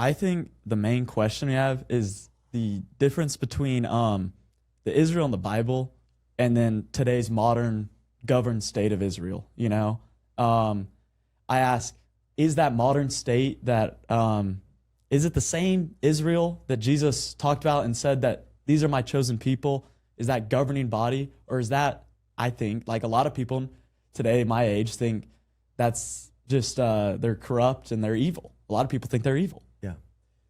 I think the main question we have is the difference between the Israel in the Bible and then today's modern governed state of Israel. I ask, is that modern state that is it the same Israel that Jesus talked about and said that these are my chosen people? Is that governing body, or is that, I think, like a lot of people today my age think that's just they're corrupt and they're evil. A lot of people think they're evil. Yeah.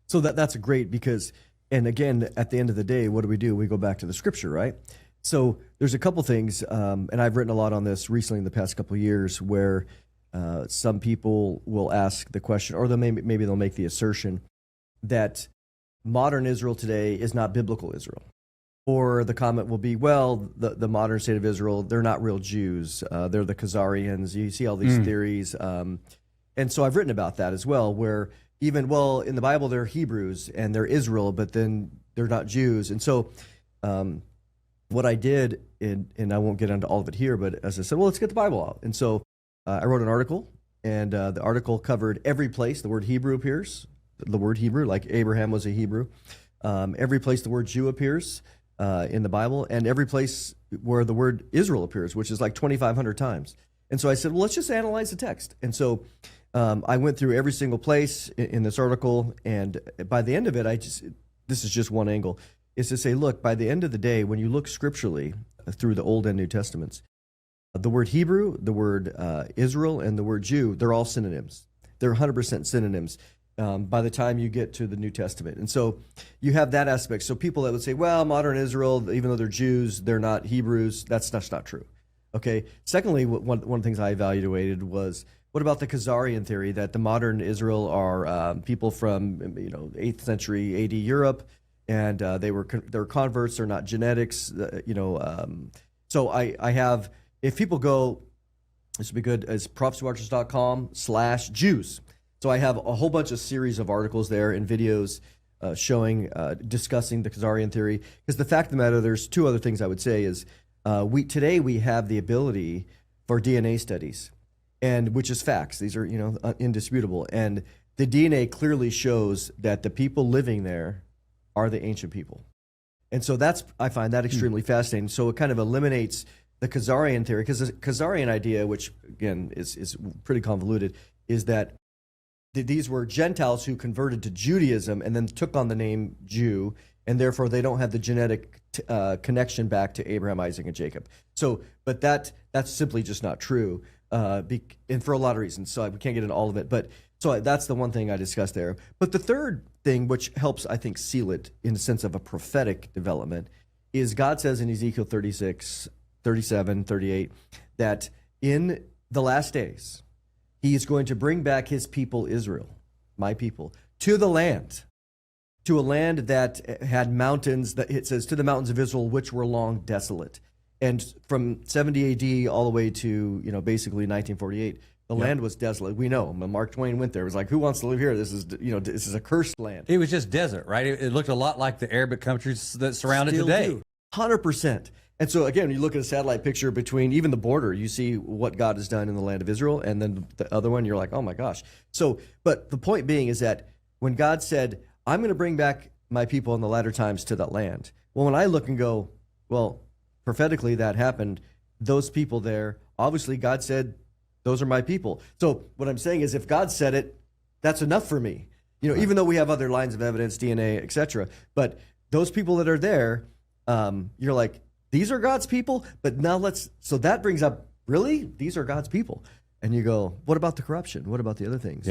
So that's great because, and again, at the end of the day, what do? We go back to the scripture, right? So there's a couple things, and I've written a lot on this recently in the past couple of years, where some people will ask the question, or maybe they'll make the assertion that modern Israel today is not biblical Israel. Or the comment will be, well, the modern state of Israel, they're not real Jews. They're the Khazarians. You see all these theories. And so I've written about that as well, where even, well, in the Bible, they're Hebrews and they're Israel, but then they're not Jews. And so what I did, and I won't get into all of it here, but as I said, well, let's get the Bible out. And so I wrote an article, and the article covered every place the word Hebrew appears, the word Hebrew, like Abraham was a Hebrew. Every place the word Jew appears in the Bible, and every place where the word Israel appears, which is like 2,500 times. And so I said, well, let's just analyze the text. And so I went through every single place in this article, and by the end of it, this is just one angle, is to say, look, by the end of the day, when you look scripturally through the Old and New Testaments, the word Hebrew, the word Israel, and the word Jew, they're all synonyms. They're 100% synonyms by the time you get to the New Testament. And so you have that aspect. So people that would say, well, modern Israel, even though they're Jews, they're not Hebrews, that's not true. Okay. Secondly, one of the things I evaluated was, what about the Khazarian theory that the modern Israel are people from 8th century AD Europe, and they're converts, they're not genetics, So I have, if people go, this would be good, as prophecywatchers.com/Jews. So I have a whole bunch of series of articles there and videos discussing the Khazarian theory. Because the fact of the matter, there's two other things I would say is, today we have the ability for DNA studies, and which is facts. These are indisputable, and the DNA clearly shows that the people living there are the ancient people, and so I find that extremely fascinating. So it kind of eliminates the Khazarian theory, because the Khazarian idea, which again is pretty convoluted, is that these were Gentiles who converted to Judaism and then took on the name Jew, and therefore they don't have the genetic connection back to Abraham, Isaac, and Jacob. So, but that's simply just not true, and for a lot of reasons. So we can't get into all of it, but so that's the one thing I discussed there. But the third thing, which helps, I think, seal it in the sense of a prophetic development, is God says in Ezekiel 36, 37, 38, that in the last days, he is going to bring back his people, Israel, my people, to the land, to a land that had mountains, that it says, to the mountains of Israel, which were long desolate. And from 70 AD all the way to, basically 1948, the land was desolate. We know. Mark Twain went there. It was like, who wants to live here? This is a cursed land. It was just desert, right? It looked a lot like the Arabic countries that surround it today. 100%. And so again, you look at a satellite picture between even the border, you see what God has done in the land of Israel, and then the other one, you're like, oh my gosh. So, but the point being is that when God said, I'm going to bring back my people in the latter times to that land, well, when I look and go, well, prophetically that happened, those people there, obviously God said, those are my people. So what I'm saying is, if God said it, that's enough for me. Right. Even though we have other lines of evidence, DNA, etc. But those people that are there, you're like, these are God's people, but now so that brings up, really? These are God's people. And you go, what about the corruption? What about the other things?